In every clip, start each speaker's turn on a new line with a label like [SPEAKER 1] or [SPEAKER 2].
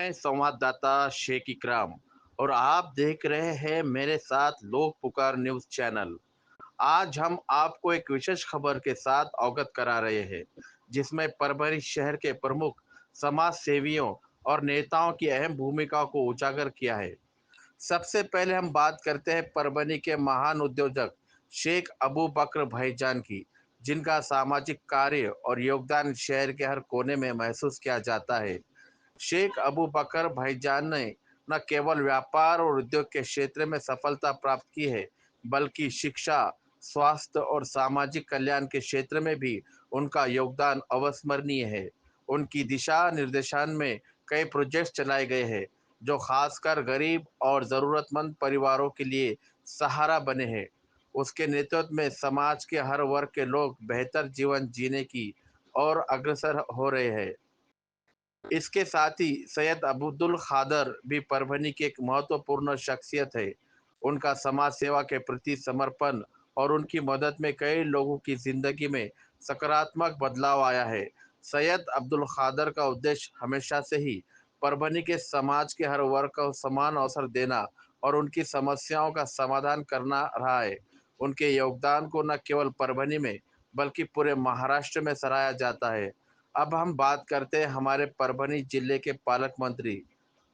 [SPEAKER 1] मैं संवाददाता शेख इकराम और आप देख रहे हैं मेरे साथ लोक पुकार न्यूज़ चैनल। आज हम आपको एक विशेष खबर के साथ अवगत करा रहे हैं, जिसमें परभनी शहर के प्रमुख समाज सेवियों और नेताओं की अहम भूमिका को उजागर किया है। सबसे पहले हम बात करते हैं परभनी के महान उद्योजक शेख अबू बकर भाईजान की, जिनका सामाजिक कार्य और योगदान शहर के हर कोने में महसूस किया जाता है। शेख अबू बकर भाईजान ने न केवल व्यापार और उद्योग के क्षेत्र में सफलता प्राप्त की है, बल्कि शिक्षा, स्वास्थ्य और सामाजिक कल्याण के क्षेत्र में भी उनका योगदान अविस्मरणीय है। उनकी दिशा निर्देशन में कई प्रोजेक्ट चलाए गए हैं, जो खासकर गरीब और ज़रूरतमंद परिवारों के लिए सहारा बने हैं। उसके नेतृत्व में समाज के हर वर्ग के लोग बेहतर जीवन जीने की और अग्रसर हो रहे हैं। इसके साथ ही सैयद अब्दुल खादर भी परभनी की एक महत्वपूर्ण शख्सियत है। उनका समाज सेवा के प्रति समर्पण और उनकी मदद में कई लोगों की जिंदगी में सकारात्मक बदलाव आया है। सैयद अब्दुल खादर का उद्देश्य हमेशा से ही परभनी के समाज के हर वर्ग को समान अवसर देना और उनकी समस्याओं का समाधान करना रहा है। उनके योगदान को न केवल परभनी में बल्कि पूरे महाराष्ट्र में सराहा जाता है। अब हम बात करते हैं हमारे परभनी जिले के पालक मंत्री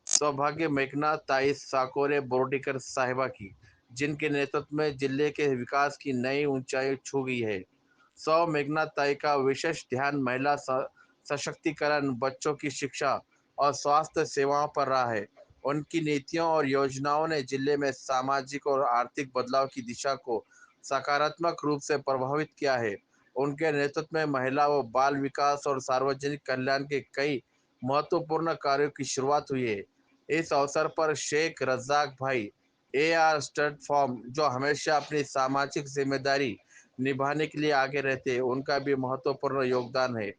[SPEAKER 1] सौभाग्य मेघनाथ ताई साकोरे बोर्डीकर साहिबा की, जिनके नेतृत्व में जिले के विकास की नई ऊंचाई छू गई है। सौ मेघनाथ ताई का विशेष ध्यान महिला सशक्तिकरण, बच्चों की शिक्षा और स्वास्थ्य सेवाओं पर रहा है। उनकी नीतियों और योजनाओं ने जिले में सामाजिक और आर्थिक बदलाव की दिशा को सकारात्मक रूप से प्रभावित किया है। उनके नेतृत्व में महिला व बाल विकास और सार्वजनिक कल्याण के कई महत्वपूर्ण कार्यों की शुरुआत हुई है। इस अवसर पर शेख रज्जाक भाई AR स्टड फॉर्म, जो हमेशा अपनी सामाजिक जिम्मेदारी निभाने के लिए आगे रहते हैं, उनका भी महत्वपूर्ण योगदान है।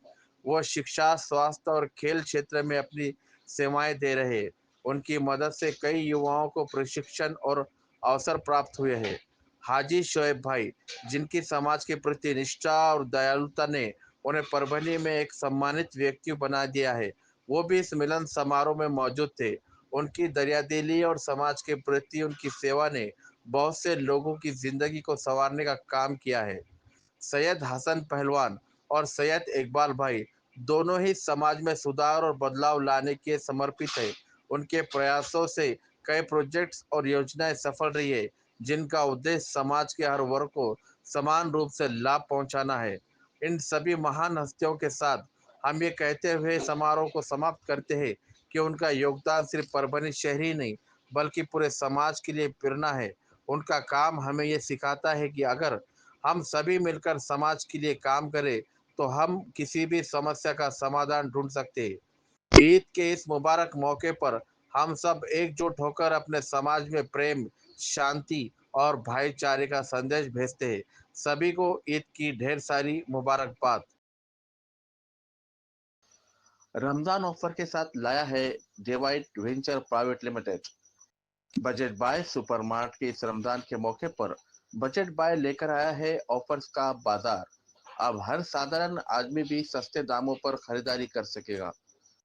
[SPEAKER 1] वो शिक्षा, स्वास्थ्य और खेल क्षेत्र में अपनी सेवाएं दे रहे हैं। उनकी मदद से कई युवाओं को प्रशिक्षण और अवसर प्राप्त हुए हैं। हाजी शोएब भाई, जिनकी समाज के प्रति निष्ठा और दयालुता ने उन्हें परभनी में एक सम्मानित व्यक्ति बना दिया है, वो भी इस मिलन समारोह में मौजूद थे। उनकी दरियादिली और समाज के प्रति उनकी सेवा ने बहुत से लोगों की जिंदगी को संवारने का काम किया है। सैयद हसन पहलवान और सैयद इकबाल भाई दोनों ही समाज में सुधार और बदलाव लाने के समर्पित है। उनके प्रयासों से कई प्रोजेक्ट्स और योजनाएं सफल रही है, जिनका उद्देश्य समाज के हर वर्ग को समान रूप से लाभ पहुंचाना है। इन सभी महान हस्तियों के साथ हम ये कहते हुए समारोह को समाप्त करते हैं कि उनका योगदान सिर्फ परभनी शहर ही नहीं, बल्कि पूरे समाज के लिए प्रेरणा है। उनका काम हमें ये सिखाता है कि अगर हम सभी मिलकर समाज के लिए काम करें, तो हम किसी भी समस्या का समाधान ढूंढ सकते हैं। ईद के इस मुबारक मौके पर हम सब एकजुट होकर अपने समाज में प्रेम, शांति और भाईचारे का संदेश भेजते हैं। सभी को ईद की ढेर सारी मुबारकबाद। रमजान ऑफर के साथ लाया है divide venture private limited. Budget bye supermart के इस रमजान के मौके पर बजट बाय लेकर आया है ऑफर्स का बाजार। अब हर साधारण आदमी भी सस्ते दामों पर खरीदारी कर सकेगा।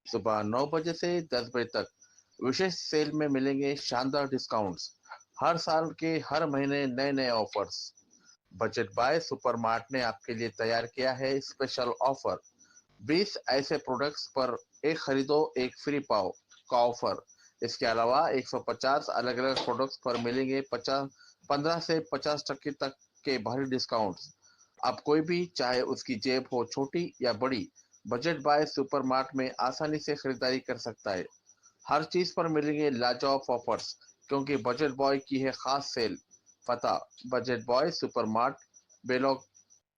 [SPEAKER 1] सुबह 9 बजे से 10 बजे तक विशेष सेल में मिलेंगे शानदार डिस्काउंट्स। हर साल के हर महीने नए नए ऑफर्स। बजट बाय सुपरमार्ट ने आपके लिए तैयार किया है स्पेशल ऑफर। 20 ऐसे प्रोडक्ट्स पर एक खरीदो एक फ्री पाओ का ऑफर। इसके अलावा 150 अलग अलग प्रोडक्ट्स पर मिलेंगे 15 से 50% तक के भारी डिस्काउंट्स। अब कोई भी चाहे उसकी जेब हो छोटी या बड़ी, बजट बाय सुपरमार्ट में आसानी से खरीदारी कर सकता है। हर चीज पर मिलेंगे लाजवाब ऑफर्स, क्योंकि बजट बॉय की है खास सेल। पता: बजट बॉय सुपरमार्ट, बेलोक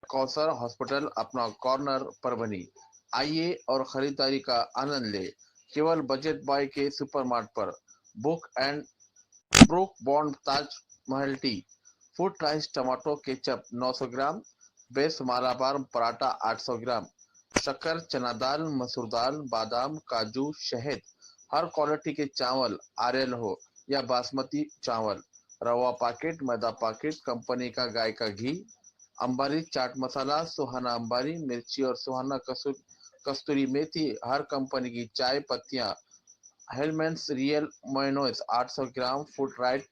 [SPEAKER 1] कौसर हॉस्पिटल, अपना कॉर्नर, परभनी। आइए और खरीदारी का आनंद ले केवल बजट बॉय के सुपरमार्ट पर। Book and Brooke Bond Taj Mahal tea, food rice tomato ketchup 900 gram, base Malabar paratha 800 gram, शक्कर, चना दाल, मसूर दाल, बादाम, काजू, शहद, हर क्वालिटी के चावल, आर्यल हो या बासमती चावल, रवा पैकेट, मैदा पैकेट, कंपनी का गाय का घी, अंबारी चाट मसाला, सुहाना अंबारी मिर्ची और सुहाना कस्तूरी मेथी, हर कंपनी की चाय पत्तियां, Hellmann's real mayonnaise 800 gram, food right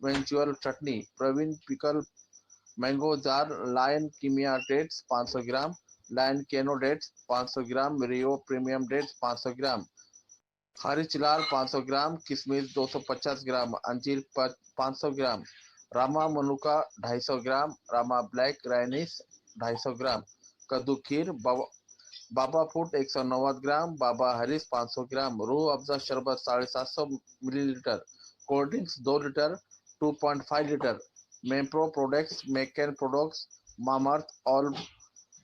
[SPEAKER 1] वेंचुअल chutney, Praveen pickle mango jar, lion Kimia dates 500 gram, lion केनो dates 500 gram, Rio premium dates 500 gram, हरीच लाल 500 ग्राम, किशमिश 250 ग्राम, अंजीर 500 ग्राम, रामा मनुका 250 gram, Rama black raisins 250 gram, कद्दू खीर, बाबा फूड 190 ग्राम, बाबा हरीश 500 ग्राम, रूह अफ़ज़ा शरबत 750 millilitre, cold drinks 2 litre, 2.5 litre, Mapro products, McCain products, Mamaearth all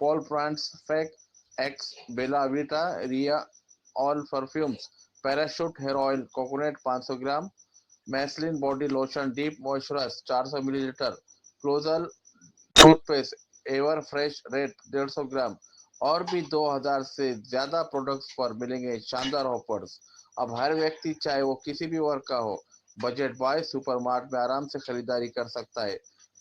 [SPEAKER 1] पॉल ब्रांड्स, फेक एक्स, बेला वीटा, रिया all perfumes, Parachute hair oil, coconut 500 gram, मैसलिन body lotion deep moisturise 400 millilitre, क्लोजल toothpaste ever fresh red 150 gram और भी 2000 से ज्यादा प्रोडक्ट्स पर मिलेंगे शानदार ऑफर्स। अब हर व्यक्ति चाहे वो किसी भी वर्ग का हो, बजट बाय सुपरमार्ट में आराम से खरीदारी कर सकता है।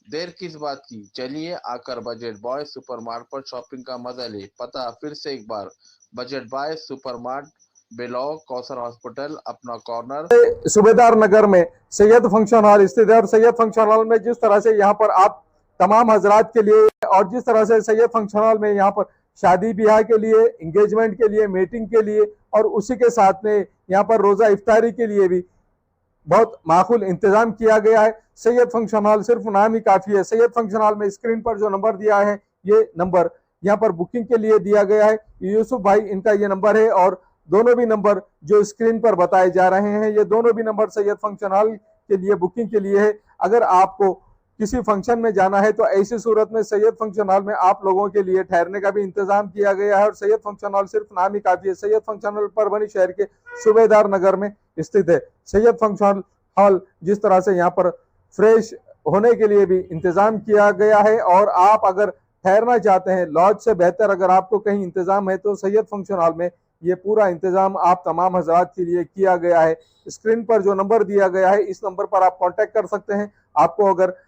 [SPEAKER 1] देर किस बात की, चलिए आकर बजट बॉय सुपरमार्ट पर शॉपिंग का मजा ले। पता फिर से एक बार, बजट बाय सुपरमार्ट, बेलौर कौसर हॉस्पिटल, अपना कॉर्नर,
[SPEAKER 2] सूबेदार नगर में सैयद फंक्शन हॉल स्थित है। और सैयद फंक्शन हॉल में जिस तरह से यहाँ पर आप तमाम हजरात के लिए, और जिस तरह से सैयद फंक्शन हॉल में यहाँ पर शादी ब्याह के लिए, इंगेजमेंट के लिए, मीटिंग के लिए और उसी के साथ में यहाँ पर रोजा इफ्तारी के लिए भी बहुत माकूल इंतजाम किया गया है। सैयद फंक्शन हॉल सिर्फ नाम ही काफी है। सैयद फंक्शन हॉल में स्क्रीन पर जो नंबर दिया है, ये नंबर यहाँ पर बुकिंग के लिए दिया गया है। यूसुफ भाई इनका ये नंबर है और दोनों भी नंबर जो स्क्रीन पर बताए जा रहे हैं, ये दोनों भी नंबर सैयद फंक्शन हॉल के लिए बुकिंग के लिए है। अगर आपको किसी फंक्शन में जाना है तो ऐसी सूरत में सैयद फंक्शन हॉल में आप लोगों के लिए ठहरने का भी इंतजाम किया गया है। और सैयद फंक्शन हॉल सिर्फ नाम ही काफी है। सैयद फंक्शन हॉल परभनी शहर के सूबेदार नगर में स्थित है। सैयद फंक्शन हॉल जिस तरह से यहाँ पर फ्रेश होने के लिए भी इंतजाम किया गया है, और आप अगर ठहरना चाहते हैं, लॉज से बेहतर अगर आपको कहीं इंतजाम है तो सैयद फंक्शन हॉल में ये पूरा इंतजाम आप तमाम हजरात के लिए किया गया है। स्क्रीन पर जो नंबर दिया गया है, इस नंबर पर आप कांटेक्ट कर सकते हैं। आपको अगर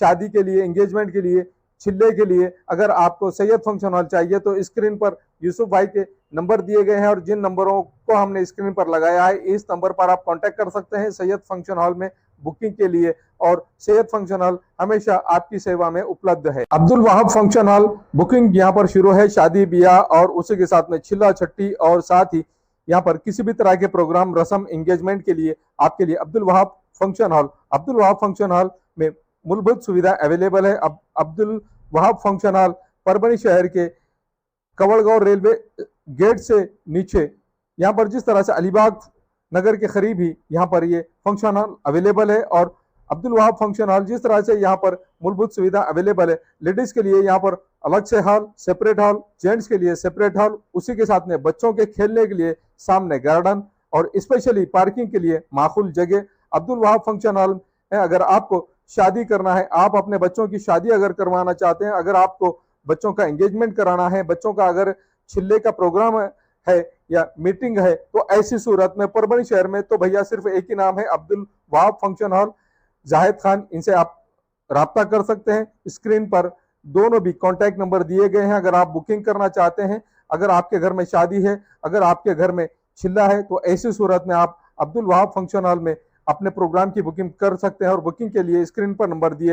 [SPEAKER 2] शादी के लिए, एंगेजमेंट के लिए, छिल्ले के लिए अगर आपको सैयद फंक्शन हॉल चाहिए तो स्क्रीन पर यूसुफ भाई के नंबर दिए गए हैं, और जिन नंबरों को हमने स्क्रीन पर लगाया है, इस नंबर पर आप कांटेक्ट कर सकते हैं सैयद फंक्शन हॉल में बुकिंग के लिए। और सैयद फंक्शन हॉल हमेशा आपकी सेवा में उपलब्ध है। Abdul Wahab function hall booking यहाँ पर शुरू है। शादी ब्याह और उसी के साथ में छिल्ला छट्टी और साथ ही यहाँ पर किसी भी तरह के प्रोग्राम, रस्म, एंगेजमेंट के लिए आपके लिए अब्दुल वहाब फंक्शन हॉल में मूलभूत सुविधा अवेलेबल है। अब अब्दुल वहाब फंक्शन हॉल परभनी शहर के कवड़गांव रेलवे गेट से नीचे, यहाँ पर जिस तरह से अलीबाग नगर के करीब ही यहाँ पर ये फंक्शन हॉल अवेलेबल है। और अब्दुल वहाब फंक्शन हॉल जिस तरह से यहाँ पर मूलभूत सुविधा अवेलेबल है, लेडीज के लिए यहाँ पर अलग से हॉल, सेपरेट हॉल, जेंट्स के लिए सेपरेट हॉल, उसी के साथ में बच्चों के खेलने के लिए सामने गार्डन और स्पेशली पार्किंग के लिए माकूल जगह। अब्दुल वहाब फंक्शन हॉल में अगर आपको शादी करना है, आप अपने बच्चों की शादी अगर करवाना चाहते हैं, अगर आपको बच्चों का एंगेजमेंट कराना है, बच्चों का अगर छिल्ले का प्रोग्राम है या मीटिंग है, तो ऐसी सूरत में परभनी शहर में तो भैया सिर्फ एक ही नाम है, अब्दुल वहाब फंक्शन हॉल, जाहिद खान। इनसे आप राब्ता कर सकते हैं। स्क्रीन पर दोनों भी कॉन्टैक्ट नंबर दिए गए हैं। अगर आप बुकिंग करना चाहते हैं, अगर आपके घर में शादी है, अगर आपके घर में छिल्ला है, तो ऐसी सूरत में आप अब्दुल वहाब फंक्शन हॉल में अपने प्रोग्राम की बुकिंग कर सकते हैं। और बुकिंग के लिए स्क्रीन पर नंबर दिए